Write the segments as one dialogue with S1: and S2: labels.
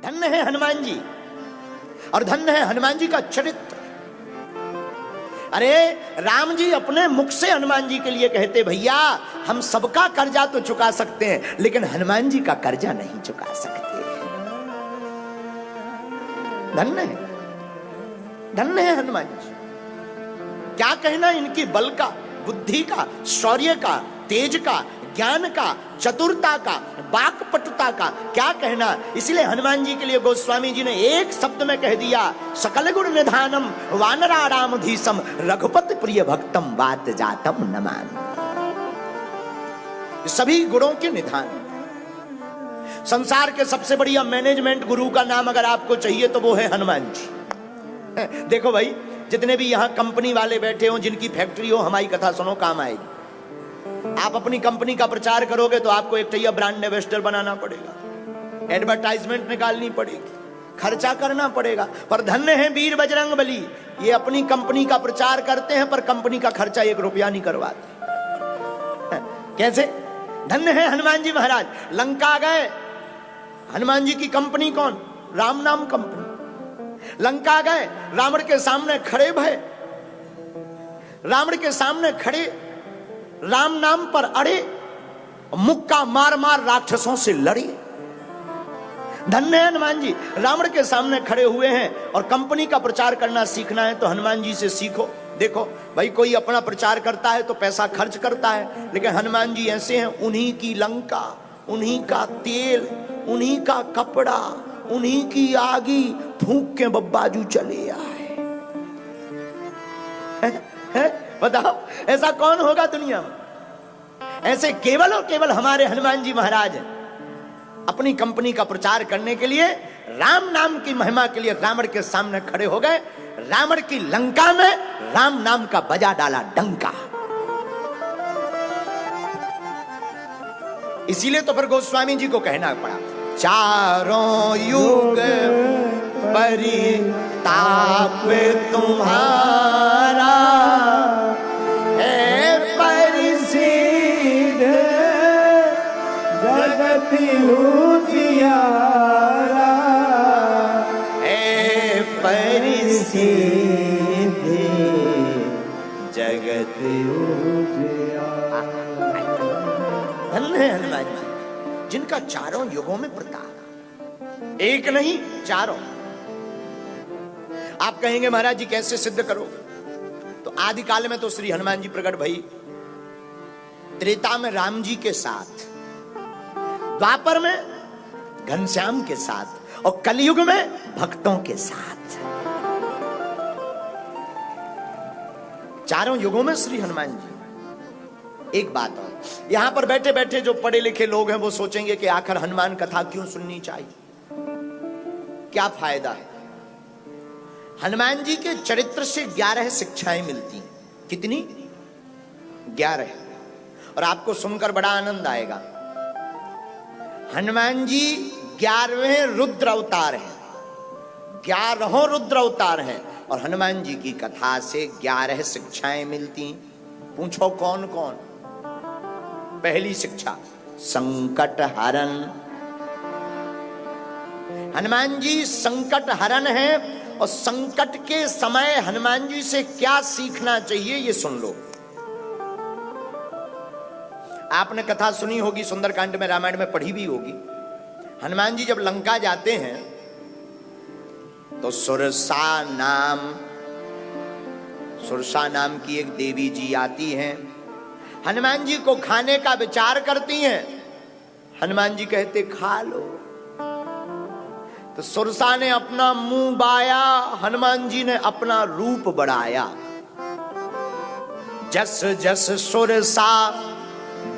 S1: धन्य है हनुमान जी, और धन्य है हनुमान जी का चरित्र। अरे राम जी अपने मुख से हनुमान जी के लिए कहते, भैया हम सबका कर्जा तो चुका सकते हैं लेकिन हनुमान जी का कर्जा नहीं चुका सकते। धन्य है, धन्य है हनुमान जी। क्या कहना इनकी बल का, बुद्धि का, शौर्य का, तेज का, ज्ञान का, चतुरता का, वाक्पटुता का, क्या कहना। इसलिए हनुमान जी के लिए गोस्वामी जी ने एक शब्द में कह दिया, सकल गुण निधानम वानरारामधीशम रघुपति प्रिय भक्तम वात जातम नमामि। सभी गुणों के निधान। संसार के सबसे बढ़िया मैनेजमेंट गुरु का नाम अगर आपको चाहिए तो वो है हनुमान जी। देखो भाई, जितने भी यहां कंपनी वाले बैठे हो, जिनकी फैक्ट्री हो, हमारी कथा सुनो, काम आएगी। आप अपनी कंपनी का प्रचार करोगे तो आपको एक चाहिए ब्रांड एम्बेसडर बनाना पड़ेगा, एडवर्टाइजमेंट निकालनी पड़ेगी, खर्चा करना पड़ेगा। पर धन्य है वीर बजरंग बली, ये अपनी कंपनी का प्रचार करते हैं पर कंपनी का खर्चा 1 रुपया नहीं करवाते। कैसे? धन्य है हनुमान जी महाराज। लंका गए, हनुमान जी की कंपनी कौन? राम नाम कंपनी। लंका गए, रावण के सामने खड़े भय, रावण के सामने खड़े, राम नाम पर अड़े, मुक्का मार मार राक्षसों से लड़े। धन्य है हनुमान जी, रावण के सामने खड़े हुए हैं। और कंपनी का प्रचार करना सीखना है तो हनुमान जी से सीखो। देखो भाई, कोई अपना प्रचार करता है तो पैसा खर्च करता है, लेकिन हनुमान जी ऐसे हैं, उन्हीं की लंका, उन्हीं का तेल, उन्हीं का कपड़ा, उन्हीं की आगी फूंक के बब्बाजू चले आए। बताओ ऐसा कौन होगा दुनिया में? ऐसे केवल और केवल हमारे हनुमान जी महाराज अपनी कंपनी का प्रचार करने के लिए, राम नाम की महिमा के लिए रावण के सामने खड़े हो गए। रावण की लंका में राम नाम का बजा डाला डंका। इसीलिए तो फिर गोस्वामी जी को कहना पड़ा, चारों युग परिताप तुम्हारा है परिसिद्ध जगत उजियारा, है परिसिद्ध जगत उजियारा। धन्य है हनुमान जी, जिनका चारों युगों में प्रताप, एक नहीं चारों। आप कहेंगे महाराज जी कैसे सिद्ध करोगे? तो आदि काल में तो श्री हनुमान जी प्रकट भई, त्रेता में राम जी के साथ, द्वापर में घनश्याम के साथ, और कलयुग में भक्तों के साथ। चारों युगों में श्री हनुमान जी। एक बात और, यहां पर बैठे बैठे जो पढ़े लिखे लोग हैं वो सोचेंगे कि आखिर हनुमान कथा क्यों सुननी चाहिए, क्या फायदा है? हनुमान जी के चरित्र से 11 शिक्षाएं मिलती हैं। कितनी? 11। और आपको सुनकर बड़ा आनंद आएगा। हनुमान जी 11वें रुद्र अवतार हैं, 11 रुद्र अवतार हैं, और हनुमान जी की कथा से 11 शिक्षाएं मिलती। पूछो कौन कौन? पहली शिक्षा, संकट हरण। हनुमान जी संकट हरण है, और संकट के समय हनुमान जी से क्या सीखना चाहिए ये सुन लो। आपने कथा सुनी होगी, सुंदरकांड में, रामायण में पढ़ी भी होगी। हनुमान जी जब लंका जाते हैं तो सुरसा नाम की एक देवी जी आती हैं, हनुमान जी को खाने का विचार करती हैं। हनुमान जी कहते खा लो। तो सुरसा ने अपना मुंह बाया, हनुमान जी ने अपना रूप बढ़ाया। जस जस सुरसा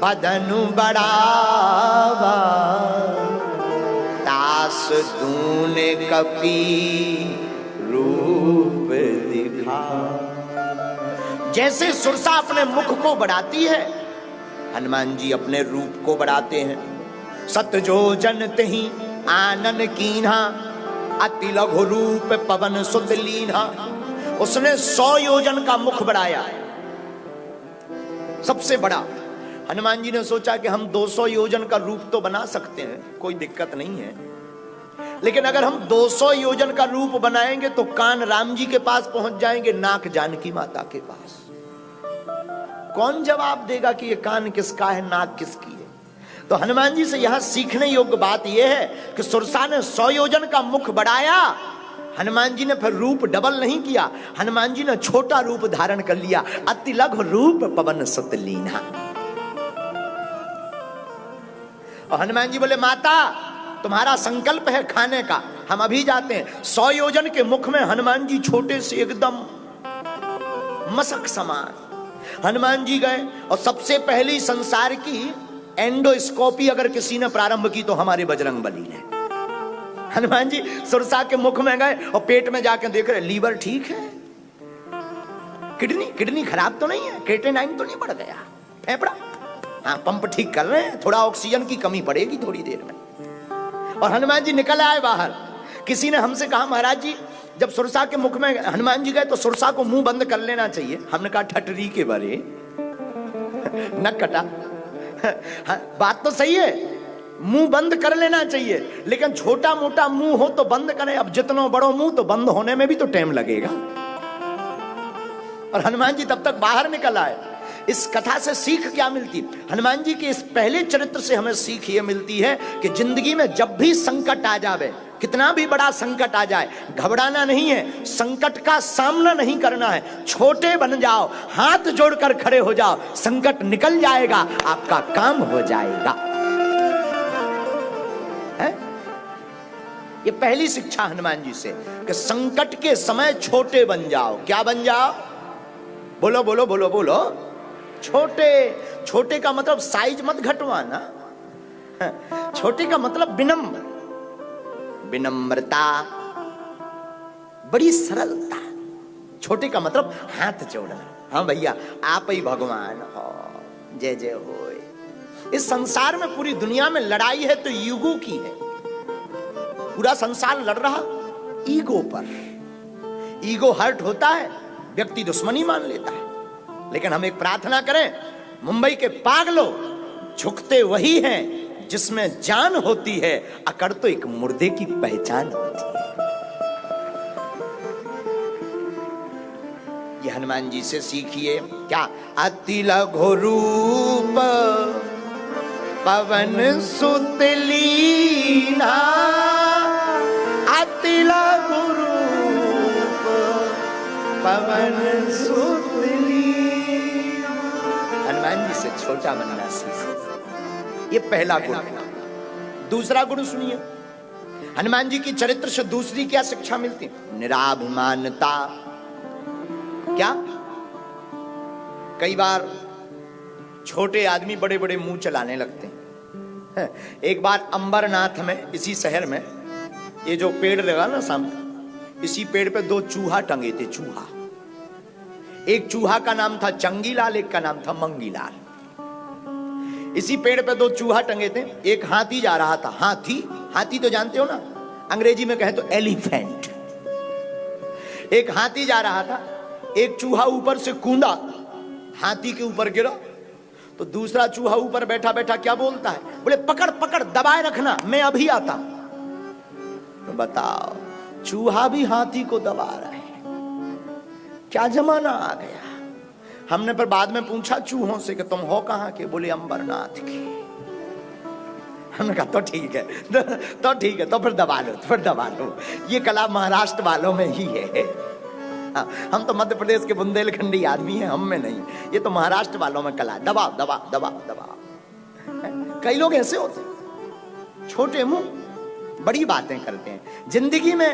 S1: बदनु बढ़ावा, तास तूने कपी रूप दिखा। जैसे सुरसा अपने मुख को बढ़ाती है, हनुमान जी अपने रूप को बढ़ाते हैं। सत जो जनत ही आनन कीन्हा, अति लघु रूप पवन सुत लीन्हा। उसने 100 योजन का मुख बढ़ाया, सबसे बड़ा। हनुमान जी ने सोचा कि हम 200 योजन का रूप तो बना सकते हैं, कोई दिक्कत नहीं है। लेकिन अगर हम 200 योजन का रूप बनाएंगे तो कान राम जी के पास पहुंच जाएंगे, नाक जानकी माता के पास। कौन जवाब देगा कि ये कान किसका है, नाक किसकी है? तो हनुमान जी से यहां सीखने योग्य बात यह है कि सुरसा ने 100 योजन का मुख बढ़ाया, हनुमान जी ने फिर रूप डबल नहीं किया, हनुमान जी ने छोटा रूप धारण कर लिया। अति लघु रूप पवन सुत लीना। और हनुमान जी बोले, माता तुम्हारा संकल्प है खाने का, हम अभी जाते हैं। 100 योजन के मुख में हनुमान जी छोटे से एकदम मसक समान। हनुमान जी गए और सबसे पहली संसार की एंडोस्कोपी अगर किसी ने प्रारंभ की तो हमारे बजरंगबली ने। हनुमान जी सुरसा के मुख में गए और पेट में जाकर देख रहे, लीवर ठीक है, किडनी खराब तो नहीं है, क्रिएटिनिन तो नहीं बढ़ गया, फेफड़ा हाँ पंप ठीक कर रहे हैं, थोड़ा ऑक्सीजन की कमी पड़ेगी थोड़ी देर में। और हनुमान जी निकल आए बाहर। किसी ने हमसे कहा, महाराज जी जब सुरसा के मुख में हनुमान जी गए तो सुरसा को मुंह बंद कर लेना चाहिए। हमने कहा, ठटरी के बारे न कटा। बात तो सही है, मुंह बंद कर लेना चाहिए, लेकिन छोटा मोटा मुंह हो तो बंद करें। अब जितना बड़ो मुंह तो बंद होने में भी तो टाइम लगेगा। और हनुमान जी तब तक बाहर निकल आए। इस कथा से सीख क्या मिलती? हनुमान जी के इस पहले चरित्र से हमें सीख ये मिलती है कि जिंदगी में जब भी संकट आ जावे, कितना भी बड़ा संकट आ जाए, घबराना नहीं है, संकट का सामना नहीं करना है। छोटे बन जाओ, हाथ जोड़कर खड़े हो जाओ, संकट निकल जाएगा, आपका काम हो जाएगा। है? ये पहली शिक्षा हनुमान जी से कि संकट के समय छोटे बन जाओ। क्या बन जाओ? बोलो बोलो बोलो बोलो। छोटे। छोटे का मतलब साइज मत घटवाना, छोटे का मतलब विनम्र, विनम्रता, बड़ी सरलता। छोटे का मतलब हाथ जोड़ना, हाँ भैया आप ही भगवान हो, जय जय हो। इस संसार में पूरी दुनिया में लड़ाई है तो ईगो की है। पूरा संसार लड़ रहा ईगो पर। ईगो हर्ट होता है, व्यक्ति दुश्मनी मान लेता है। लेकिन हम एक प्रार्थना करें, मुंबई के पागलों, झुकते वही हैं जिसमें जान होती है, अकड़ तो एक मुर्दे की पहचान होती है। ये हनुमान जी से सीखिए। क्या? अति लघु रूप पवन सुत लीना, अति लघु रूप पवन सुत लीना। हनुमान जी से छोटा बनना सीखो, ये पहला गुण। दूसरा गुण सुनिए, हनुमान जी की चरित्र से दूसरी क्या शिक्षा मिलती? निराभिमानता। क्या? कई बार छोटे आदमी बड़े बड़े मुंह चलाने लगते हैं। एक बार अंबरनाथ में, इसी शहर में, ये जो पेड़ लगा ना सामने, इसी पेड़ पे 2 चूहा टंगे थे। चूहा, एक चूहा का नाम था चंगीलाल, एक का नाम था मंगीलाल। इसी पेड़ पे 2 चूहा टंगे थे। एक हाथी जा रहा था। हाथी तो जानते हो ना, अंग्रेजी में कहे तो एलिफेंट। एक हाथी जा रहा था, एक चूहा ऊपर से कूदा, हाथी के ऊपर गिरा। तो दूसरा चूहा ऊपर बैठा बैठा क्या बोलता है? बोले, पकड़ पकड़, दबाए रखना, मैं अभी आता। तो बताओ, चूहा भी हाथी को दबा रहा है। क्या जमाना आ गया। हमने पर बाद में पूछा चूहों से कि तुम हो कहां के? बोले अंबरनाथ के। हमने कहा तो ठीक है, तो ठीक है, तो फिर दबा लो, तो फिर दबा लो। ये कला महाराष्ट्र वालों में ही है। हम तो मध्य प्रदेश के बुंदेलखंडी आदमी हैं, हम में नहीं। ये तो महाराष्ट्र वालों में कला, दबाओ दबाओ दबाओ दबाओ। कई लोग ऐसे होते हैं, छोटे मुंह, बड़ी बातें करते हैं। जिंदगी में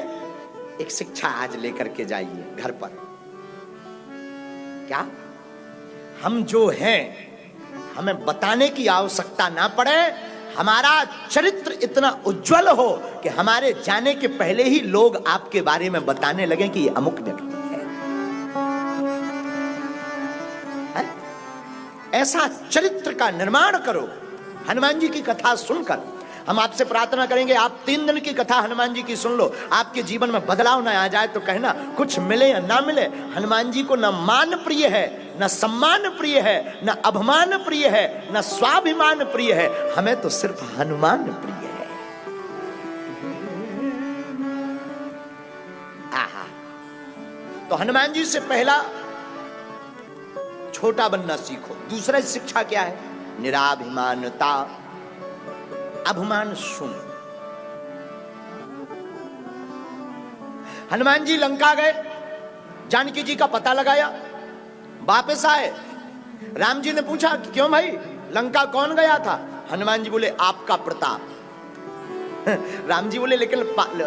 S1: एक शिक्षा आज लेकर के जाइए घर पर। क्या? हम जो हैं, हमें बताने की आवश्यकता ना पड़े। हमारा चरित्र इतना उज्जवल हो कि हमारे जाने के पहले ही लोग आपके बारे में बताने लगे कि ये अमुक व्यक्ति है। ऐसा चरित्र का निर्माण करो। हनुमान जी की कथा सुनकर हम आपसे प्रार्थना करेंगे, आप 3 दिन की कथा हनुमान जी की सुन लो, आपके जीवन में बदलाव ना आ जाए तो कहना, कुछ मिले या ना मिले, हनुमान जी को न मान प्रिय है, न सम्मान प्रिय है, न अभिमान प्रिय है, न स्वाभिमान प्रिय है, हमें तो सिर्फ हनुमान प्रिय है। तो हनुमान जी से पहला छोटा बनना सीखो। दूसरा शिक्षा क्या है? निराभिमानता, अभिमान शून्य। हनुमान जी लंका गए, जानकी जी का पता लगाया, वापस आए। राम जी ने पूछा कि क्यों भाई, लंका कौन गया था? हनुमान जी बोले आपका प्रताप। राम जी बोले लेकिन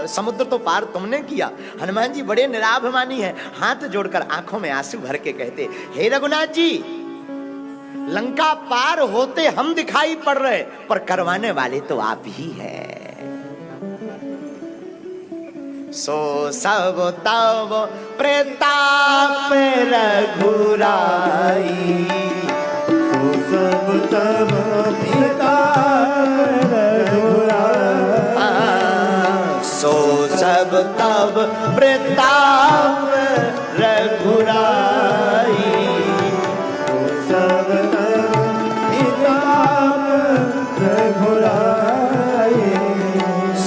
S1: समुद्र तो पार तुमने किया। हनुमान जी बड़े निराभिमानी हैं, हाथ जोड़कर आंखों में आंसू भर के कहते, हे रघुनाथ जी, लंका पार होते हम दिखाई पड़ रहे, पर करवाने वाले तो आप ही हैं। सो सब तब प्रताप रघुराई,
S2: सो सब तब प्रताप रघुराई,
S1: सो सब तब प्रताप रघुराई,
S2: सो सब तब प्रताप रघुराई।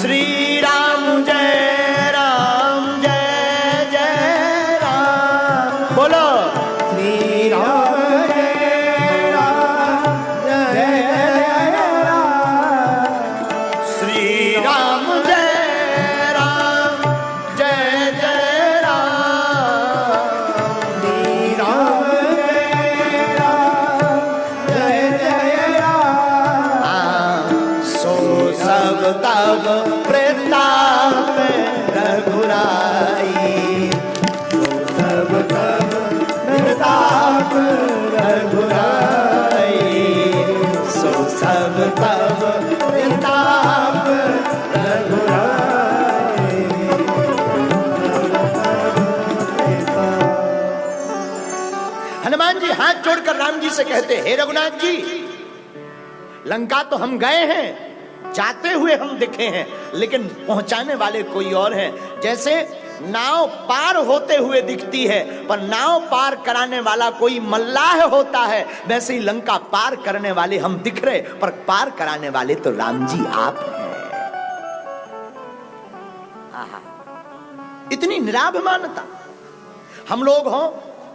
S1: श्री राम जय राम जय जय राम। बोलो
S2: श्री राम जय राम जय जय राम,
S1: श्री राम जय राम जय जय राम,
S2: श्री राम जय राम जय जय राम।
S1: सो सब तब प्रताप रघुराई,
S2: सब तब प्रताप रघुराई,
S1: सो सब तब प्रताप
S2: रघुराई।
S1: हनुमान जी हाथ जोड़कर राम जी से कहते, हे रघुनाथ जी, लंका तो हम गए हैं, जाते हुए हम दिखे हैं, लेकिन पहुंचाने वाले कोई और हैं। जैसे नाव पार होते हुए दिखती है, पर नाव पार कराने वाला कोई मल्लाह होता है, वैसे ही लंका पार करने वाले हम दिख रहे, पर पार कराने वाले तो राम जी आप हैं। आहा, इतनी निराभिमानता। हम लोग हो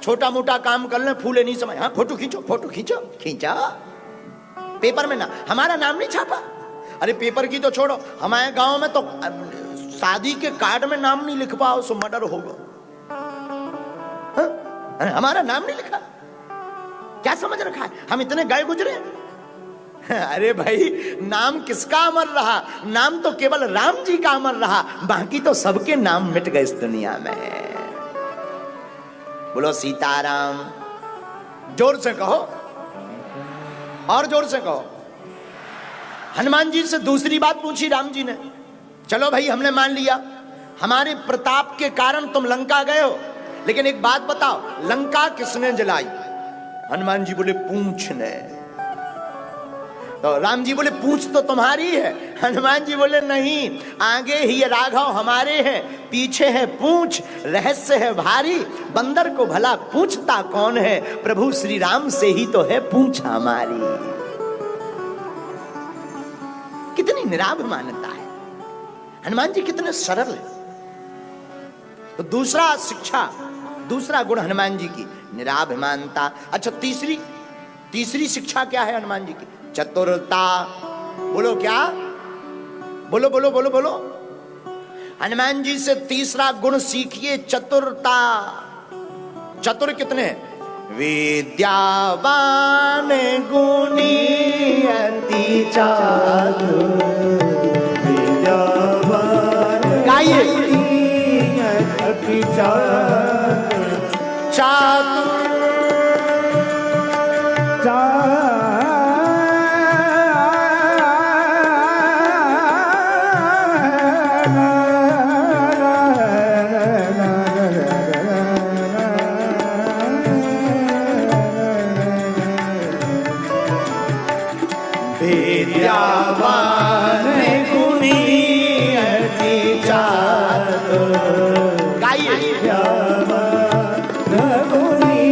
S1: छोटा मोटा काम कर लें, फूले नहीं समय, हाँ फोटो खींचो, फोटो खींचो, खींचा पेपर में ना, हमारा नाम नहीं छापा। अरे पेपर की तो छोड़ो, हमारे गांव में तो शादी के कार्ड में नाम नहीं लिख पाओ सो मर्डर होगा। हाँ? अरे हमारा नाम नहीं लिखा, क्या समझ रखा है? हम इतने गए गुजरे। अरे भाई, नाम किसका अमर रहा? नाम तो केवल राम जी का अमर रहा, बाकी तो सबके नाम मिट गए इस दुनिया में। बोलो सीताराम। जोर से कहो, और जोर से कहो। हनुमान जी से दूसरी बात पूछी राम जी ने, चलो भाई हमने मान लिया, हमारे प्रताप के कारण तुम लंका गए हो, लेकिन एक बात बताओ, लंका किसने जलाई? हनुमान जी बोले पूंछ ने। तो राम जी बोले पूंछ तो तुम्हारी है। हनुमान जी बोले नहीं, आगे ही ये राघव हमारे हैं, पीछे है पूंछ, रहस्य है भारी, बंदर को भला पूछता कौन है, प्रभु श्री राम से ही तो है पूंछ हमारी। कितनी निराभिमानता है, हनुमान जी कितने सरल है। तो दूसरा शिक्षा, दूसरा गुण हनुमान जी की निराभिमानता। अच्छा, तीसरी शिक्षा क्या है हनुमान जी की? चतुरता। बोलो क्या? बोलो बोलो बोलो बोलो। हनुमान जी से तीसरा गुण सीखिए, चतुरता। चतुर कितने? विद्यावान गुणी अति चातुर।
S2: विद्यावान
S1: गाइए।
S2: अति चातुर।
S1: चातुर विद्यावान गुणी अति चातुर। गाइए।
S2: विद्यावान गुणी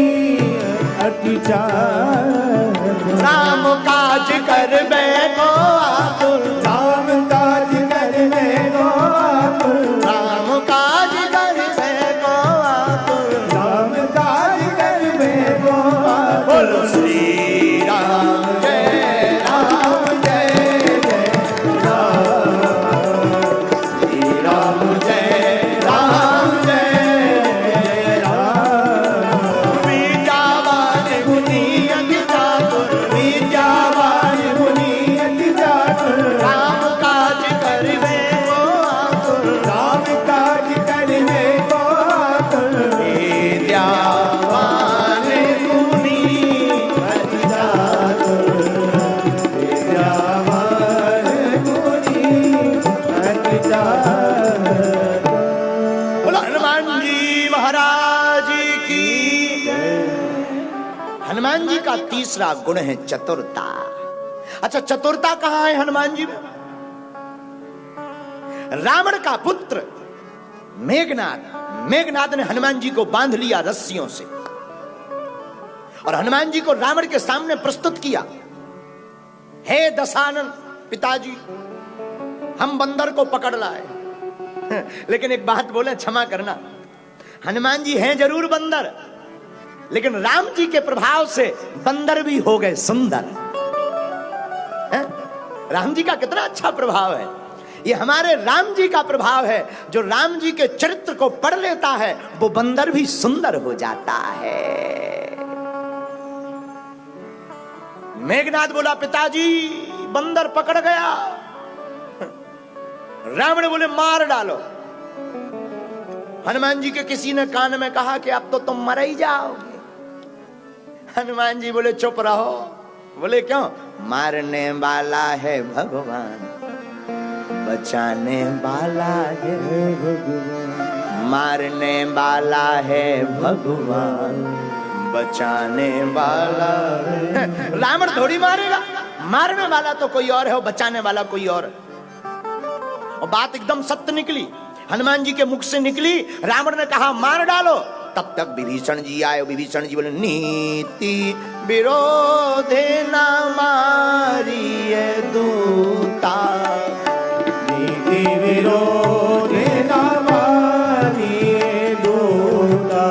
S1: का तीसरा गुण है चतुरता। अच्छा, चतुरता कहां है हनुमान जी में? रावण का पुत्र मेघनाद ने हनुमान जी को बांध लिया रस्सियों से और हनुमान जी को रावण के सामने प्रस्तुत किया। हे दशानन पिताजी, हम बंदर को पकड़ लाए। लेकिन एक बात बोले, क्षमा करना, हनुमान जी हैं जरूर बंदर, लेकिन राम जी के प्रभाव से बंदर भी हो गए सुंदर। राम जी का कितना अच्छा प्रभाव है। ये हमारे राम जी का प्रभाव है। जो राम जी के चरित्र को पढ़ लेता है वो बंदर भी सुंदर हो जाता है। मेघनाद बोला, पिताजी बंदर पकड़ गया। रावण बोले, मार डालो। हनुमान जी के किसी ने कान में कहा कि अब तो तुम मर ही जाओगे। हनुमान जी बोले, चुप रहो। बोले, क्यों? मारने वाला है भगवान, बचाने वाला है भगवान। मारने वाला है भगवान, बचाने वाला है। रावण थोड़ी मारेगा, मारने वाला तो कोई और है, बचाने वाला कोई और। और बात एकदम सत्य निकली, हनुमान जी के मुख से निकली। रावण ने कहा, मार डालो। तब तक विभीषण जी आए। विभीषण जी बोले, नीति विरोधे न मारिए दूता,
S2: नीति विरोधे न मारिए दूता,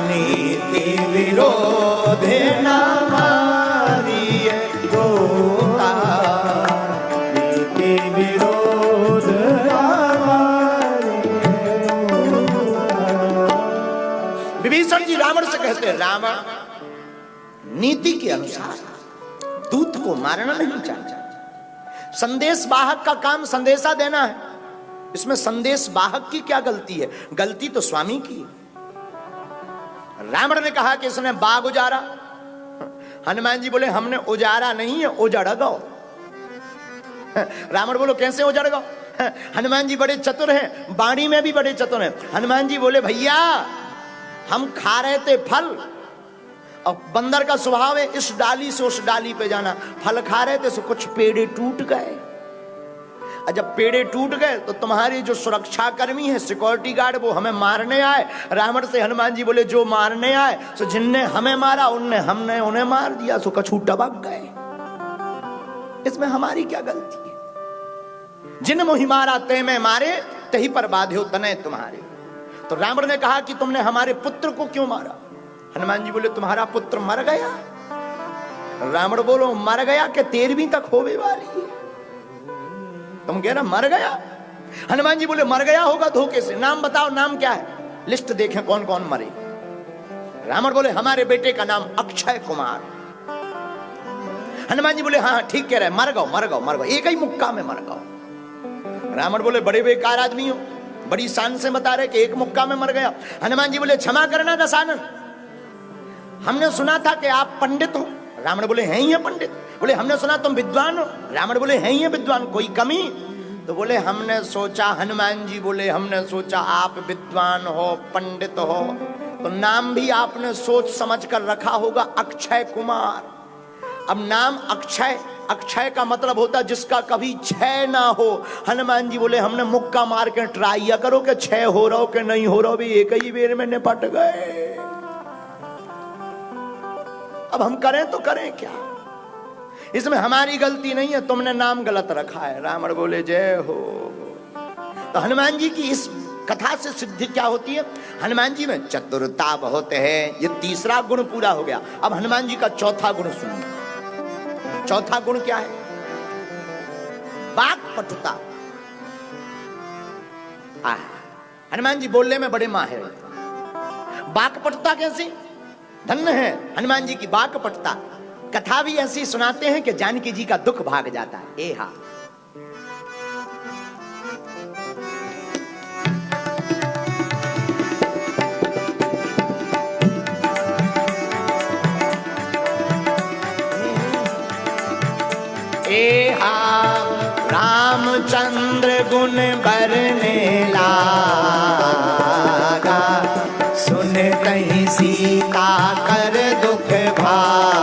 S1: नीति विरोधे न मारिए दूता,
S2: नीति विरोध न मारिए दूता।
S1: विभीषण जी रावण से कहते हैं, रावण, नीति के अनुसार दूत को मारना नहीं चाहिए। संदेश वाहक का काम संदेशा देना है। इसमें संदेश वाहक की क्या गलती है? गलती तो स्वामी की। रावण ने कहा कि इसने बाग उजारा। हनुमान जी बोले, हमने उजारा नहीं है, उजड़ गो। रावण बोलो, कैसे उजड़ गो? हनुमान जी बड़े चतुर हैं, बाणी में भी बड़े चतुर हैं। हनुमान जी बोले, भैया हम खा रहे थे फल, और बंदर का स्वभाव है इस डाली से उस डाली पे जाना। फल खा रहे थे, सो कुछ पेड़े टूट गए। और जब पेड़े टूट गए तो तुम्हारी जो सुरक्षा कर्मी है, सिक्योरिटी गार्ड, वो हमें मारने आए। रावण से हनुमान जी बोले, जो मारने आए सो जिनने हमें मारा उनने हमने उन्हें मार दिया, सो कछू टबक गए। इसमें हमारी क्या गलती है? जिन मोहि मारा ते में मारे, तही पर बाध्यो तने तुम्हारे। तो रावण ने कहा कि तुमने हमारे पुत्र को क्यों मारा? हनुमान जी बोले, तुम्हारा पुत्र मर गया। रावण बोलो, मर गया कि 13वीं तक होने वाली है? तुम कह रहे मर गया। हनुमान जी बोले, मर गया होगा धोखे से। नाम बताओ, नाम क्या है? लिस्ट देखें कौन कौन मरे। रावण बोले, हमारे बेटे का नाम अक्षय कुमार। हनुमान जी बोले, हाँ ठीक कह रहे, मर गो, एक ही मुक्का में मर गो। रावण बोले, बड़े बेकार आदमी हो, बड़ी शान से बता रहे कि एक मुक्का में मर गया। हनुमान जी बोले, क्षमा करना दशानन, हमने सुना था कि आप पंडित हो। रावण बोले, हैं ही है पंडित। बोले, हमने सुना तुम विद्वान हो। रावण बोले, हैं ही है विद्वान, कोई कमी? तो बोले, हमने सोचा, हनुमान जी बोले, हमने सोचा आप विद्वान हो, पंडित हो, तो नाम भी आपने सोच समझ कर रखा होगा, अक्षय कुमार। अब नाम अक्षय, अक्षय का मतलब होता जिसका कभी क्षय ना हो। हनुमान जी बोले, हमने मुक्का मार के ट्राई करो कि क्षय हो रहा हो कि नहीं हो रहा हो, भी एक ही बेर में निपट गए। अब हम करें तो करें क्या? इसमें हमारी गलती नहीं है, तुमने नाम गलत रखा है। रावण बोले, जय हो। तो हनुमान जी की इस कथा से सिद्धि क्या होती है? हनुमान जी में चतुरता बहुत है। ये तीसरा गुण पूरा हो गया। अब हनुमान जी का चौथा गुण सुनिए। चौथा गुण क्या है? वाक्पटुता। हनुमान जी बोलने में बड़े माहिर हैं। वाक्पटुता कैसी? धन्य है हनुमान जी की वाक्पटुता। कथा भी ऐसी सुनाते हैं कि जानकी जी का दुख भाग जाता है। ए हा, रामचंद्र गुण बरने लागा, सुन कहीं सीता कर दुख भागा।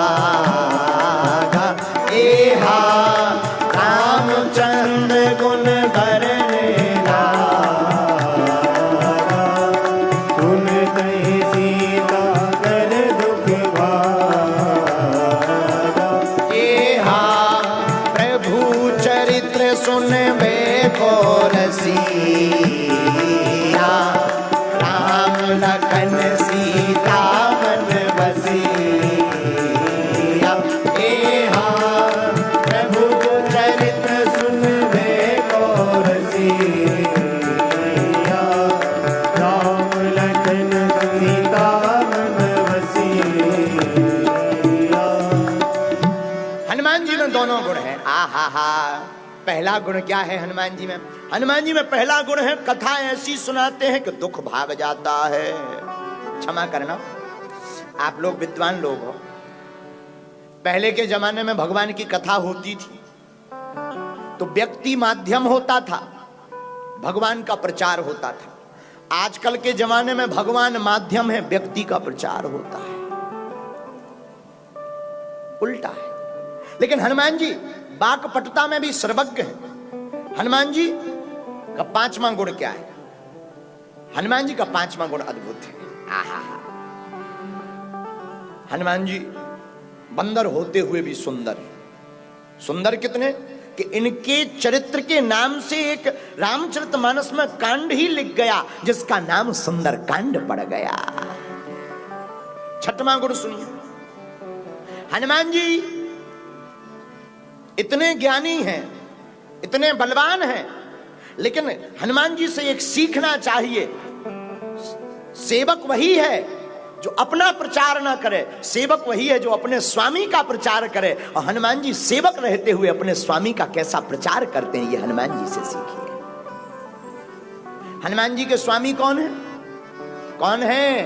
S1: पहला गुण क्या है हनुमान जी में? हनुमान जी में पहला गुण है कथा ऐसी सुनाते हैं कि दुख भाग जाता है। क्षमा करना, आप लोग विद्वान लोग हो, पहले के जमाने में भगवान की कथा होती थी तो व्यक्ति माध्यम होता था, भगवान का प्रचार होता था। आजकल के जमाने में भगवान माध्यम है, व्यक्ति का प्रचार होता है, उल्टा है। लेकिन हनुमान जी वाक्पटुता में भी सर्वज्ञ है। हनुमान जी का पांचवा गुण क्या है? हनुमान जी का पांचवा गुण अद्भुत है। आहा, हनुमान जी बंदर होते हुए भी सुंदर। सुंदर कितने कि इनके चरित्र के नाम से एक रामचरितमानस में कांड ही लिख गया जिसका नाम सुंदर कांड पड़ गया। छठवां गुण सुनिए, हनुमान जी इतने ज्ञानी हैं, इतने बलवान हैं, लेकिन हनुमान जी से एक सीखना चाहिए। सेवक वही है जो अपना प्रचार ना करे, सेवक वही है जो अपने स्वामी का प्रचार करे। और हनुमान जी सेवक रहते हुए अपने स्वामी का कैसा प्रचार करते हैं, ये हनुमान जी से सीखिए। हनुमान जी के स्वामी कौन है? कौन है?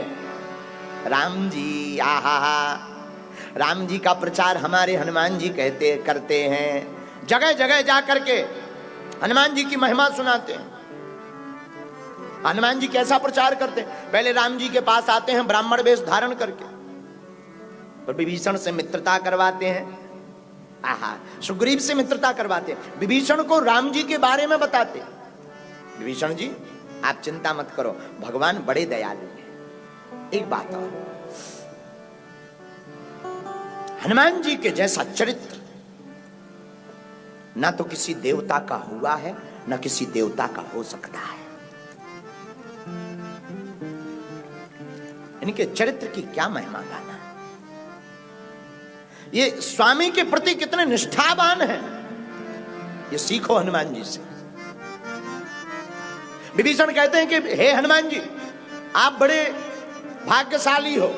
S1: राम जी। आहा, राम जी का प्रचार हमारे हनुमान जी करते हैं। जगह जगह जा करके हनुमान जी की महिमा सुनाते हैं। हनुमान जी कैसा प्रचार करते हैं? पहले राम जी के पास आते हैं ब्राह्मण वेश धारण करके, और विभीषण से मित्रता करवाते हैं। आहा, सुग्रीव से मित्रता करवाते हैं, विभीषण को राम जी के बारे में बताते। विभीषण जी आप चिंता मत करो, भगवान बड़े दयालु हैं। एक बात और, हनुमान जी के जैसा चरित्र ना तो किसी देवता का हुआ है, ना किसी देवता का हो सकता है। इनके चरित्र की क्या महिमा गाना। ये स्वामी के प्रति कितने निष्ठावान हैं, ये सीखो हनुमान जी से। विभीषण कहते हैं कि हे हनुमान जी, आप बड़े भाग्यशाली हो,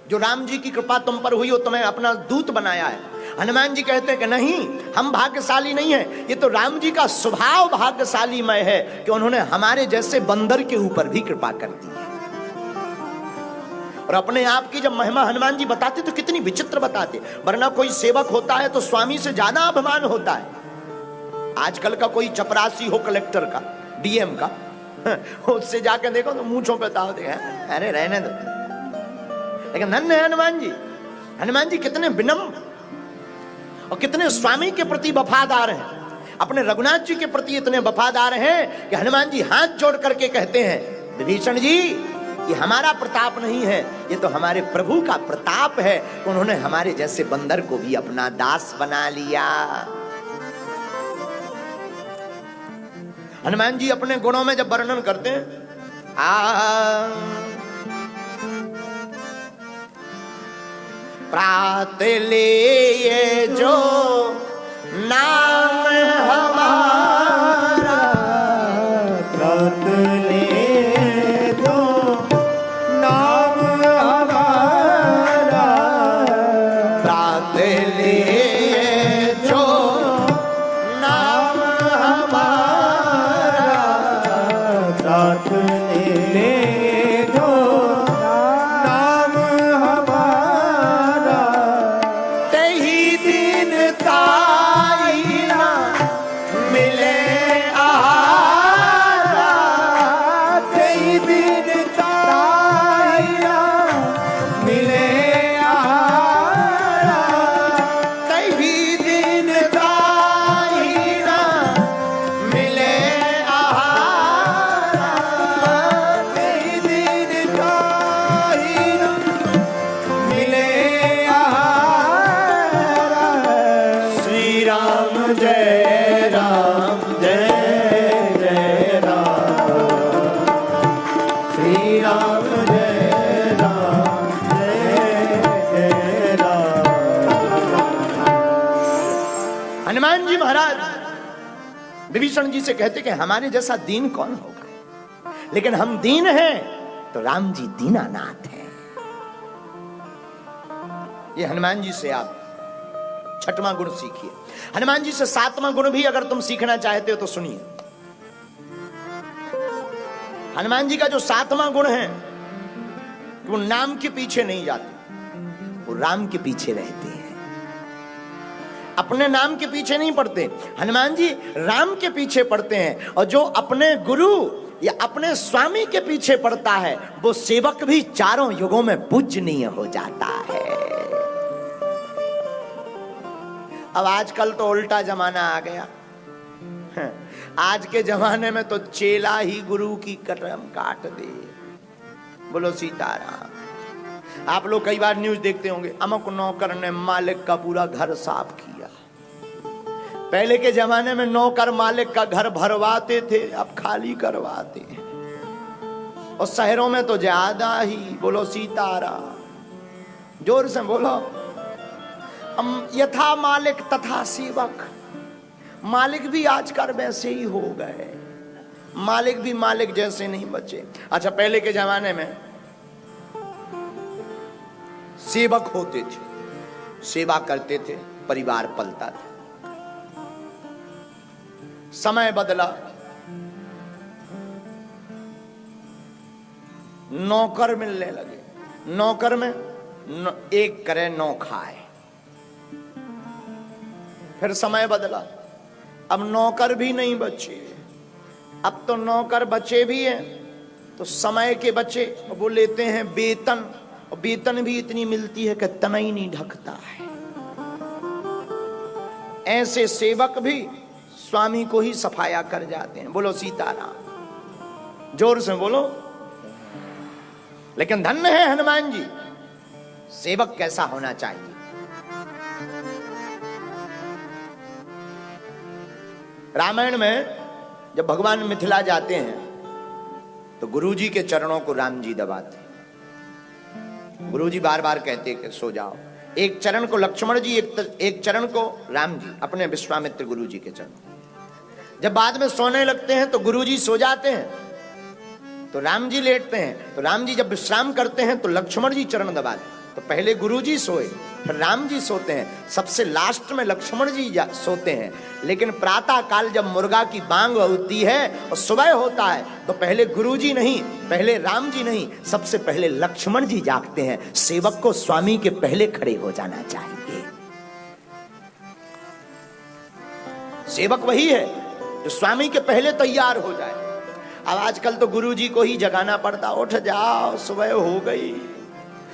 S1: जो राम जी की कृपा तुम पर हुई हो, तुम्हें अपना दूत बनाया है। हनुमान जी कहते हैं कि नहीं, हम भाग्यशाली नहीं है, ये तो राम जी का स्वभाव भाग्यशालीमय है कि उन्होंने हमारे जैसे बंदर के ऊपर भी कृपा कर दी है। और अपने आप की जब महिमा हनुमान जी बताते तो कितनी विचित्र बताते, वरना कोई सेवक होता है तो स्वामी से ज्यादा अभिमान होता है। आजकल का कोई चपरासी हो, कलेक्टर का, डीएम का, उससे जाकर देखो तो मूंछों पे ताव दे, अरे रहने दो। लेकिन धन्य है हनुमान जी, हनुमान जी कितने विनम्र और कितने स्वामी के प्रति वफादार हैं। अपने रघुनाथ जी के प्रति इतने वफादार हैं कि हनुमान जी हाथ जोड़ करके कहते हैं, विभीषण जी ये हमारा प्रताप नहीं है, ये तो हमारे प्रभु का प्रताप है, उन्होंने हमारे जैसे बंदर को भी अपना दास बना लिया। हनुमान जी अपने गुणों में जब वर्णन करते हैं, प्रात ले जो नाम हमारा,
S2: प्रात ले जो नाम हमारा,
S1: प्रात ले जो नाम हमारा,
S2: प्रात ले जो नाम हमारा,
S1: तही दिन ताई ना मिले आहारा,
S2: कई दिन ताया मिले आहारा,
S1: तही दिन ताई ना मिले आहारा,
S2: कई दिन ताया मिले आहारा। श्री राम जय राम जय जय राम, श्री राम जय राम जय जय राम।
S1: हनुमान जी महाराज विभीषण जी से कहते कि हमारे जैसा दीन कौन होगा, लेकिन हम दीन हैं तो राम जी दीनानाथ हैं। ये हनुमान जी से आप छठवां गुण सीखिए। हनुमान जी से सातवां गुण भी अगर तुम सीखना चाहते हो तो सुनिए। हनुमान जी का जो सातवां गुण है, वो नाम के पीछे नहीं जाते, वो राम के पीछे रहते हैं। अपने नाम के पीछे नहीं पड़ते, हनुमान जी राम के पीछे पड़ते हैं। और जो अपने गुरु या अपने स्वामी के पीछे पड़ता है, वो सेवक भी चारों युगों में पूजनीय हो जाता है। अब आजकल तो उल्टा जमाना आ गया। आज के जमाने में तो चेला ही गुरु की कदम काट दे। बोलो सीताराम। आप लोग कई बार न्यूज देखते होंगे, अमुक नौकर ने मालिक का पूरा घर साफ किया। पहले के जमाने में नौकर मालिक का घर भरवाते थे, अब खाली करवाते हैं। और शहरों में तो ज्यादा ही। बोलो सीताराम। जोर से बोलो। यथा मालिक तथा सेवक। मालिक भी आजकल वैसे ही हो गए, मालिक भी मालिक जैसे नहीं बचे। अच्छा, पहले के जमाने में सेवक होते थे, सेवा करते थे, परिवार पलता था। समय बदला, नौकर मिलने लगे। नौकर में एक करे 9 खाए। फिर समय बदला, अब नौकर भी नहीं बचे। अब तो नौकर बचे भी हैं तो समय के बचे, वो लेते हैं वेतन, और वेतन भी इतनी मिलती है कि तना ही नहीं ढकता है। ऐसे सेवक भी स्वामी को ही सफाया कर जाते हैं। बोलो सीताराम। जोर से बोलो। लेकिन धन्य है हनुमान जी। सेवक कैसा होना चाहिए? रामायण में जब भगवान मिथिला जाते हैं तो गुरुजी के चरणों को राम जी दबाते। गुरुजी बार बार कहते कि सो जाओ। एक चरण को लक्ष्मण जी, एक चरण को राम जी, अपने विश्वामित्र गुरुजी के चरण। जब बाद में सोने लगते हैं तो गुरुजी सो जाते हैं, तो राम जी लेटते हैं। तो राम जी जब विश्राम करते हैं तो लक्ष्मण जी चरण दबाते। तो पहले गुरुजी सोए, फिर राम जी सोते हैं, सबसे लास्ट में लक्ष्मण जी सोते हैं। लेकिन प्रातः काल जब मुर्गा की बांग होती है और सुबह होता है तो पहले गुरुजी नहीं, पहले राम जी नहीं, सबसे पहले लक्ष्मण जी जागते हैं। सेवक को स्वामी के पहले खड़े हो जाना चाहिए। सेवक वही है जो स्वामी के पहले तैयार हो जाए। अब आजकल तो गुरुजी को ही जगाना पड़ता, उठ जाओ सुबह हो गई।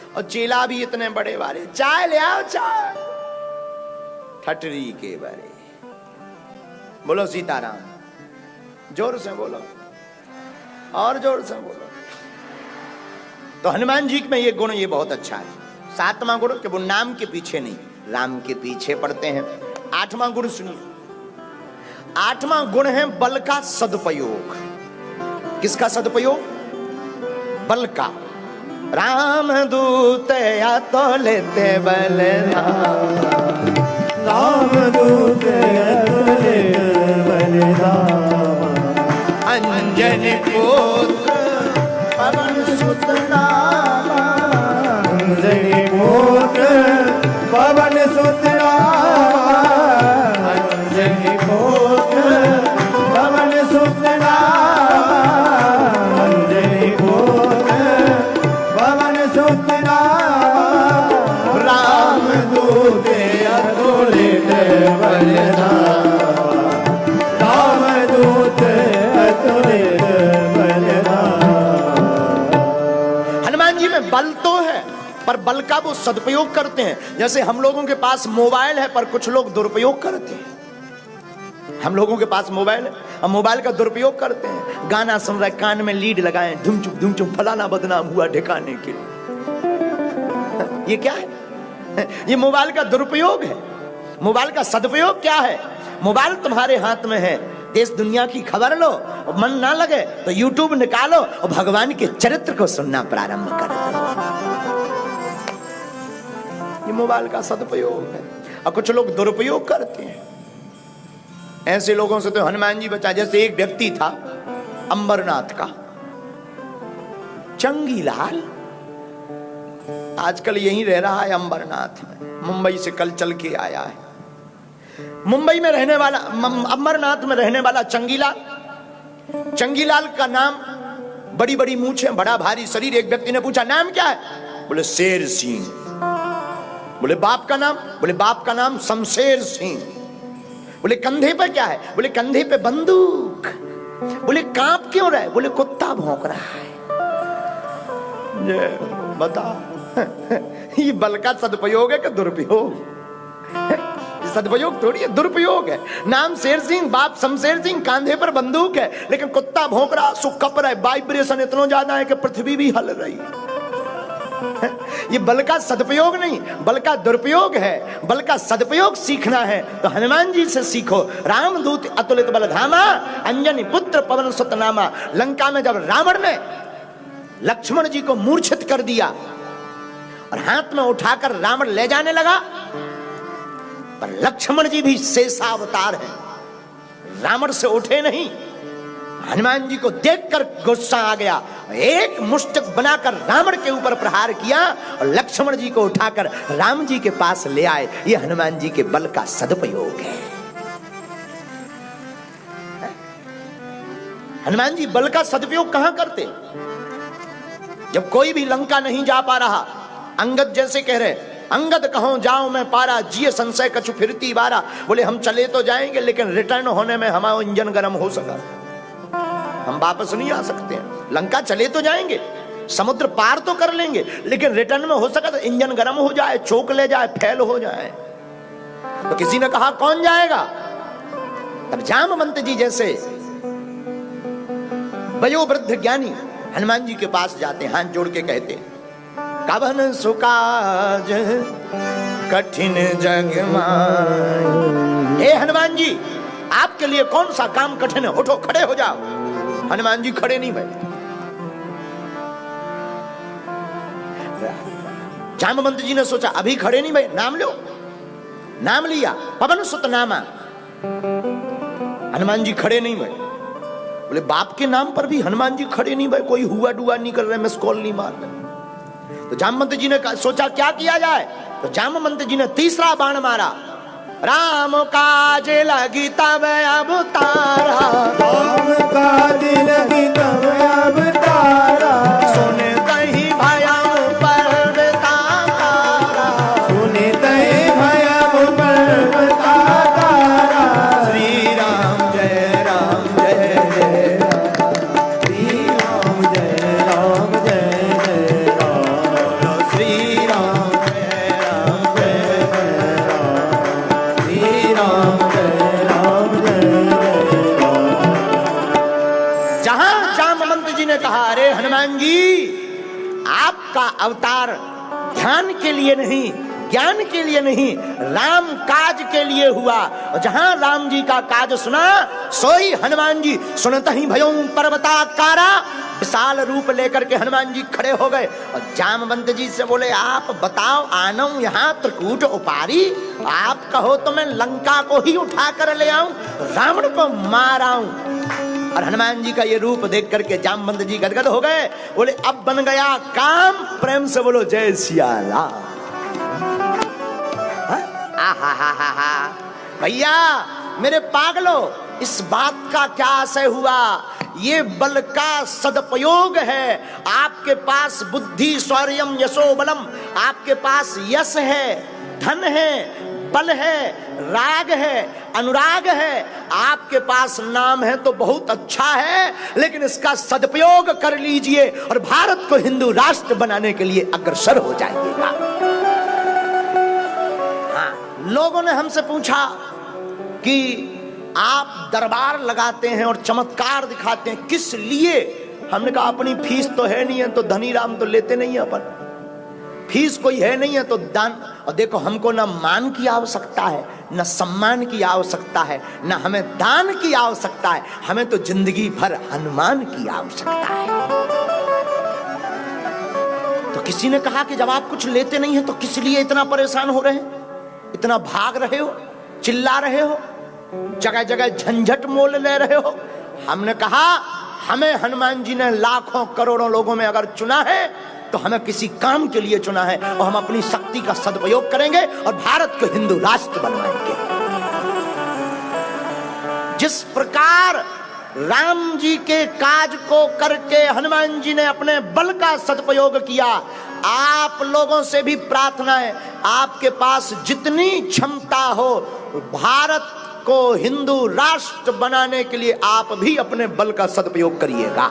S1: और चेला भी इतने बड़े वाले, चाय ले आओ चाय, ठटरी के बड़े। बोलो सीताराम। जोर से बोलो, और जोर से बोलो। तो हनुमान जी में ये गुण, ये बहुत अच्छा है। सातवां गुण कि वो नाम के पीछे नहीं, राम के पीछे पड़ते हैं। आठवां गुण सुनिए। आठवां गुण है बल का सदुपयोग। किसका सदुपयोग? बल का। राम दूत या तो लेते बल
S2: राम दूत या तो लेते बल
S1: अंजनी पुत्र पवन सुत राम।
S2: अंजनी पुत्र पवन सुत राम। अंजनी पुत्र पवन सुत राम। अंजनी पुत्र पवन सुत राम। राम दूत अतुलित बलधामा। राम दूत अतुलित बलधामा।
S1: हनुमान जी में बल तो है, पर बल का वो सदुपयोग करते हैं। जैसे हम लोगों के पास मोबाइल है, पर कुछ लोग दुरुपयोग करते हैं। हम लोगों के पास मोबाइल है और मोबाइल का दुरुपयोग करते हैं। गाना सुन रहे, कान में लीड लगाए, धुम चुप फलाना बदनाम हुआ ठिकाने के लिए। ये क्या है? ये मोबाइल का दुरुपयोग है। मोबाइल का सदुपयोग क्या है? मोबाइल तुम्हारे हाथ में है, देश दुनिया की खबर लो, और मन ना लगे तो यूट्यूब निकालो और भगवान के चरित्र को सुनना प्रारंभ कर दो। ये मोबाइल का सदुपयोग है। और कुछ लोग दुरुपयोग करते हैं। ऐसे लोगों से तो हनुमान जी बचा। जैसे एक व्यक्ति था अंबरनाथ का, चंगीलाल, आजकल यहीं रह रहा है अंबरनाथ में। मुंबई से कल चल के आया है। मुंबई में रहने वाला, अमरनाथ में रहने वाला चंगीलाल का नाम, बड़ी बड़ी मूंछें, बड़ा भारी शरीर। एक व्यक्ति ने पूछा नाम क्या है? बोले शेर सिंह। बोले बाप का नाम? बोले बाप का नाम शमशेर सिंह। बोले कंधे पे क्या है? बोले कंधे पे बंदूक। बोले कांप क्यों रहा है? बोले कुत्ता भौंक रहा है। ये बता ये बल का सदुपयोग है कि दुरुपयोग? सदुपयोग थोड़ी है, दुरुपयोग है। नाम शेर सिंह, बाप शमशेर सिंह, कांधे पर बंदूक है, लेकिन कुत्ता भौंक रहा, सुख कप रहा है, वाइब्रेशन इतना ज्यादा है कि पृथ्वी भी हल रही है। ये बल का सदुपयोग नहीं, बल का दुरुपयोग है। बल का सदुपयोग सीखना है तो हनुमान जी से सीखो। रामदूत अतुलित बल धामा, अंजनी पुत्र पवन सुत नामा। लंका में जब रावण ने लक्ष्मण जी को मूर्छित कर दिया और हाथ में उठाकर रावण ले जाने लगा, पर लक्ष्मण जी भी शेषावतार हैं, रावण से उठे नहीं। हनुमान जी को देखकर गुस्सा आ गया, एक मुष्टक बनाकर रावण के ऊपर प्रहार किया और लक्ष्मण जी को उठाकर राम जी के पास ले आए। ये हनुमान जी के बल का सदुपयोग है। हनुमान जी बल का सदुपयोग कहां करते? जब कोई भी लंका नहीं जा पा रहा, अंगद जैसे कह रहे, अंगद कहो जाओ मैं पारा, जिये संशय कछु फिरती बारा। बोले हम चले तो जाएंगे, लेकिन रिटर्न होने में हमारा इंजन गर्म हो सका, हम वापस नहीं आ सकते हैं। लंका चले तो जाएंगे, समुद्र पार तो कर लेंगे, लेकिन रिटर्न में हो सका तो इंजन गर्म हो जाए, चोक ले जाए, फेल हो जाए। तो किसी ने कहा कौन जाएगा? तब जामवंत जी जैसे वयोवृद्ध ज्ञानी हनुमान जी के पास जाते, हाथ जोड़ के कहते, कवन सुकाज कठिन जग माय। हे हनुमान जी, आपके लिए कौन सा काम कठिन है? उठो, खड़े हो जाओ। हनुमान जी खड़े नहीं बैठे। जामवंत जी ने सोचा अभी खड़े नहीं बैठे, नाम लो। नाम लिया, पवन सुत नामा। हनुमान जी खड़े नहीं बैठे। बोले बाप के नाम पर भी हनुमान जी खड़े नहीं भाई, कोई हुआ डुआ नहीं कर रहे, मिस कॉल नहीं मार रहे। तो जामवंत जी ने सोचा क्या किया जाए, तो जामवंत जी ने तीसरा बाण मारा, राम काज लगी तब अवतारा,
S2: राम काज लगी तब अवतारा,
S1: सुने दही भयम पर्वताकारा,
S2: सुने दही भयम पर्वताकारा।
S1: श्री राम जय राम जय जय राम,
S2: श्री राम जय राम जय जय राम,
S1: श्री राम जय राम जय जय राम,
S2: श्री राम जय राम जय जय राम।
S1: जहां जामवंत जी ने कहा अरे हनुमान जी, आपका अवतार ध्यान के लिए नहीं, ज्ञान के लिए नहीं, राम काज के लिए हुआ। और जहां राम जी का काज सुना, सोई हनुमान जी सुनता ही भयों पर्वताकारा, विशाल रूप लेकर के हनुमान जी खड़े हो गए। और जामवंत जी से बोले आप बताओ, आना यहाँ त्रिकूट उपारी, आप कहो तो मैं लंका को ही उठा कर ले आऊं, रावण को मार आऊं। और हनुमान जी का ये रूप देख करके जामवंत जी गदगद हो गए। बोले अब बन गया काम, प्रेम से बोलो जय सिया राम। भैया मेरे पागलों, इस बात का क्या आशय हुआ? ये बल का सदुपयोग है। आपके पास बुद्धि शौर्यम यशो बलम, आपके पास यश है, धन है, बल है, राग है, अनुराग है, आपके पास नाम है तो बहुत अच्छा है, लेकिन इसका सदुपयोग कर लीजिए और भारत को हिंदू राष्ट्र बनाने के लिए अग्रसर हो जाइएगा। हाँ, लोगों ने हमसे पूछा कि आप दरबार लगाते हैं और चमत्कार दिखाते हैं, किस लिए? हमने कहा अपनी फीस तो है नहीं है, तो धनी राम तो लेते नहीं है अपन, फीस कोई है नहीं है तो दान। और देखो हमको ना मान की आवश्यकता है, ना सम्मान की आवश्यकता है, ना हमें दान की आवश्यकता है, हमें तो जिंदगी भर हनुमान की आवश्यकता है। तो किसी ने कहा कि जब आप कुछ लेते नहीं है तो किस लिए इतना परेशान हो रहे हैं, इतना भाग रहे हो, चिल्ला रहे हो, जगह जगह झंझट मोल ले रहे हो? हमने कहा हमें हनुमान जी ने लाखों करोड़ों लोगों में अगर चुना है तो हमें किसी काम के लिए चुना है, और हम अपनी शक्ति का सदुपयोग करेंगे और भारत को हिंदू राष्ट्र बनवाएंगे। जिस प्रकार राम जी के काज को करके हनुमान जी ने अपने बल का सदुपयोग किया, आप लोगों से भी प्रार्थना है, आपके पास जितनी क्षमता हो भारत को हिंदू राष्ट्र बनाने के लिए आप भी अपने बल का सदुपयोग करिएगा।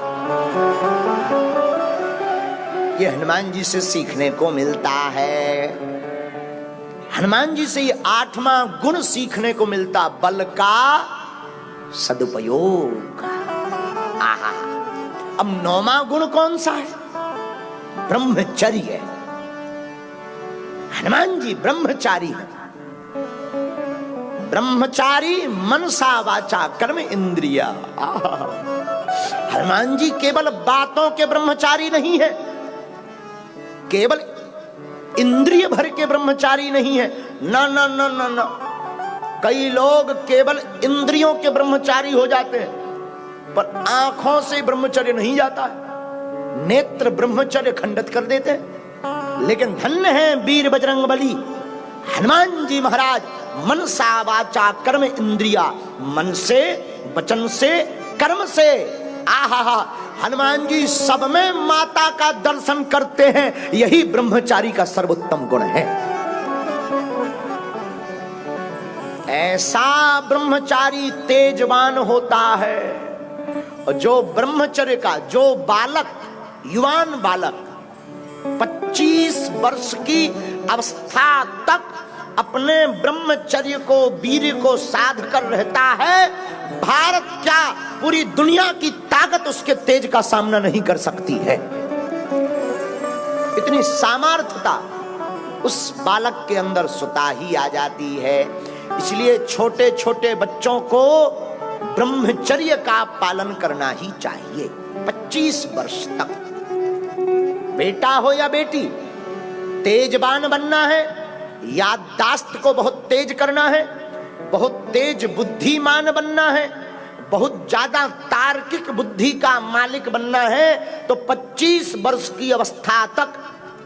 S1: ये हनुमान जी से सीखने को मिलता है। हनुमान जी से ये 8वां गुण सीखने को मिलता, बल का सदुपयोग। आहा, अब 9वां गुण कौन सा है? ब्रह्मचर्य। हनुमान जी ब्रह्मचारी हैं। ब्रह्मचारी मनसा वाचा कर्म इंद्रिया। हनुमान जी केवल बातों के ब्रह्मचारी नहीं है, केवल इंद्रिय भर के ब्रह्मचारी नहीं है। ना ना ना ना ना, कई लोग केवल इंद्रियों के ब्रह्मचारी हो जाते हैं, पर आंखों से ब्रह्मचर्य नहीं जाता है। नेत्र ब्रह्मचर्य खंडित कर देते हैं। लेकिन धन्य है वीर बजरंगबली हनुमान जी महाराज, मनसा वाचा कर्म इंद्रिया, मन से, वचन से, कर्म से। आहा, हनुमान जी सब में माता का दर्शन करते हैं। यही ब्रह्मचारी का सर्वोत्तम गुण है। ऐसा ब्रह्मचारी तेजवान होता है। और जो ब्रह्मचर्य का, जो बालक, युवान बालक 25 वर्ष की अवस्था तक अपने ब्रह्मचर्य को, वीर्य को साध कर रहता है, भारत क्या पूरी दुनिया की ताकत उसके तेज का सामना नहीं कर सकती है। इतनी सामर्थ्यता उस बालक के अंदर स्वतः ही आ जाती है। इसलिए छोटे छोटे बच्चों को ब्रह्मचर्य का पालन करना ही चाहिए 25 वर्ष तक। बेटा हो या बेटी, तेजवान बनना है, याददाश्त को बहुत तेज करना है, बहुत तेज बुद्धिमान बनना है, बहुत ज्यादा तार्किक बुद्धि का मालिक बनना है, तो 25 वर्ष की अवस्था तक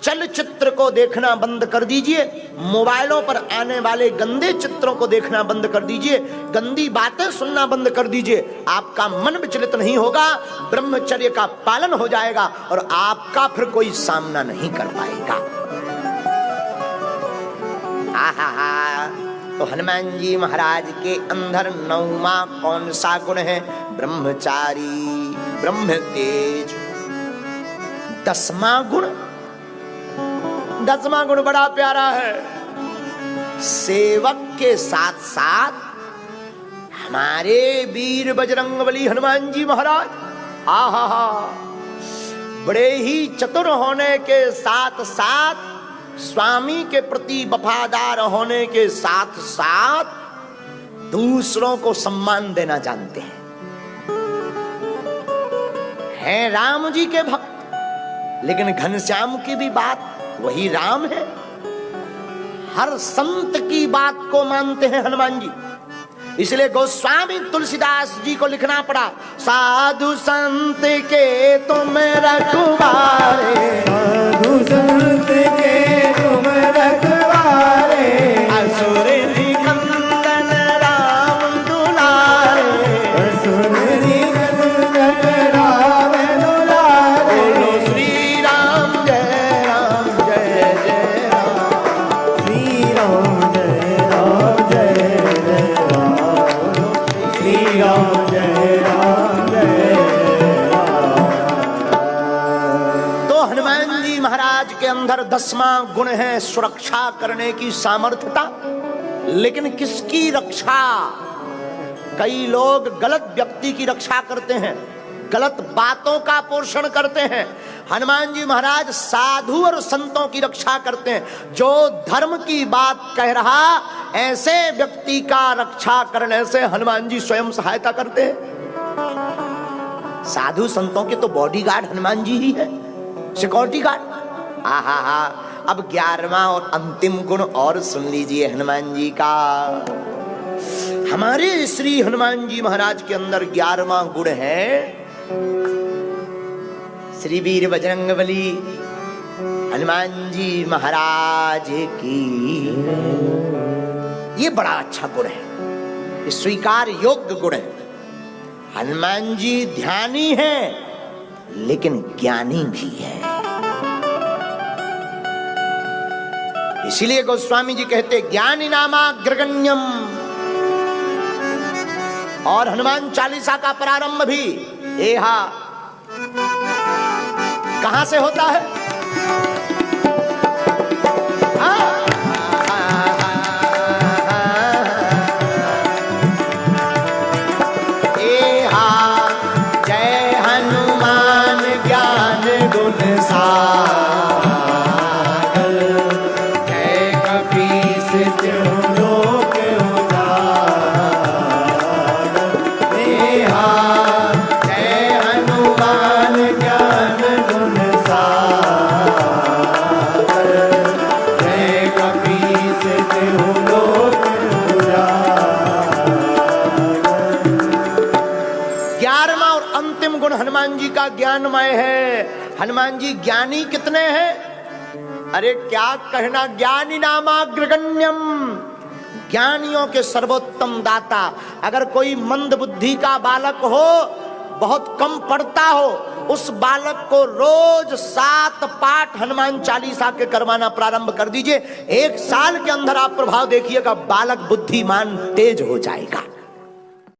S1: चलचित्र को देखना बंद कर दीजिए, मोबाइलों पर आने वाले गंदे चित्रों को देखना बंद कर दीजिए, गंदी बातें सुनना बंद कर दीजिए। आपका मन विचलित नहीं होगा, ब्रह्मचर्य का पालन हो जाएगा और आपका फिर कोई सामना नहीं कर पाएगा। आहा, तो हनुमान जी महाराज के अंदर 9वां कौन सा गुण है? ब्रह्मचारी, ब्रह्म तेज। 10वां गुण, 10वां गुण बड़ा प्यारा है। सेवक के साथ साथ हमारे वीर बजरंगबली हनुमान जी महाराज, आहा, बड़े ही चतुर होने के साथ साथ, स्वामी के प्रति वफादार होने के साथ साथ दूसरों को सम्मान देना जानते हैं राम जी के भक्त। लेकिन घनश्याम की भी बात वही राम है। हर संत की बात को मानते हैं हनुमान जी। इसलिए गोस्वामी तुलसीदास जी को लिखना पड़ा, साधु संत के तुम रखवारे,
S2: साधु संत के तुम रखवारे,
S1: असुर निकंदन राम दुलारे,
S2: असुर निकंदन राम दुलारे।
S1: बोलो श्री राम जय राम, जय जय राम,
S2: श्री राम जय राम, जय जय राम, श्री राम जय राम, जय जय राम।
S1: तो हनुमान जी महाराज के अंदर 10वां गुण है सुरक्षा करने की सामर्थ्यता। लेकिन किसकी रक्षा? कई लोग गलत व्यक्ति की रक्षा करते हैं, गलत बातों का पोषण करते हैं। हनुमान जी महाराज साधु और संतों की रक्षा करते हैं। जो धर्म की बात कह रहा, ऐसे व्यक्ति का रक्षा करने से हनुमान जी स्वयं सहायता करते हैं। साधु संतों के तो बॉडीगार्ड हनुमान जी ही है, सिक्योरिटी गार्ड। आहा हा, अब 11वां और अंतिम गुण और सुन लीजिए हनुमान जी का। हमारे श्री हनुमान जी महाराज के अंदर 11वां गुण है श्री वीर बजरंगबली हनुमान जी महाराज की। ये बड़ा अच्छा गुण है। ये स्वीकार योग्य गुण है। हनुमान जी ध्यानी हैं लेकिन ज्ञानी भी हैं। इसीलिए गोस्वामी जी कहते ज्ञानी नामाग्रगण्यम। और हनुमान चालीसा का प्रारंभ भी एहा कहां से होता है? एहा जय हनुमान ज्ञान गुण सागर, जय कपीस तिहुँ लोक उजागर। एहा जय हनुमान ज्ञान गुण सागर, जय कपीस तिहुँ लोक उजागर। 11वां और अंतिम गुण हनुमान जी का ज्ञानमय है। हनुमान जी ज्ञानी कितने हैं? अरे क्या कहना, ज्ञानी नामाग्रगण्यम, ज्ञानियों के सर्वोत्तम दाता। अगर कोई मंद बुद्धि का बालक हो, बहुत कम पढ़ता हो, उस बालक को रोज 7 पाठ हनुमान चालीसा के करवाना प्रारंभ कर दीजिए। 1 साल के अंदर आप प्रभाव देखिएगा, बालक बुद्धिमान तेज हो जाएगा।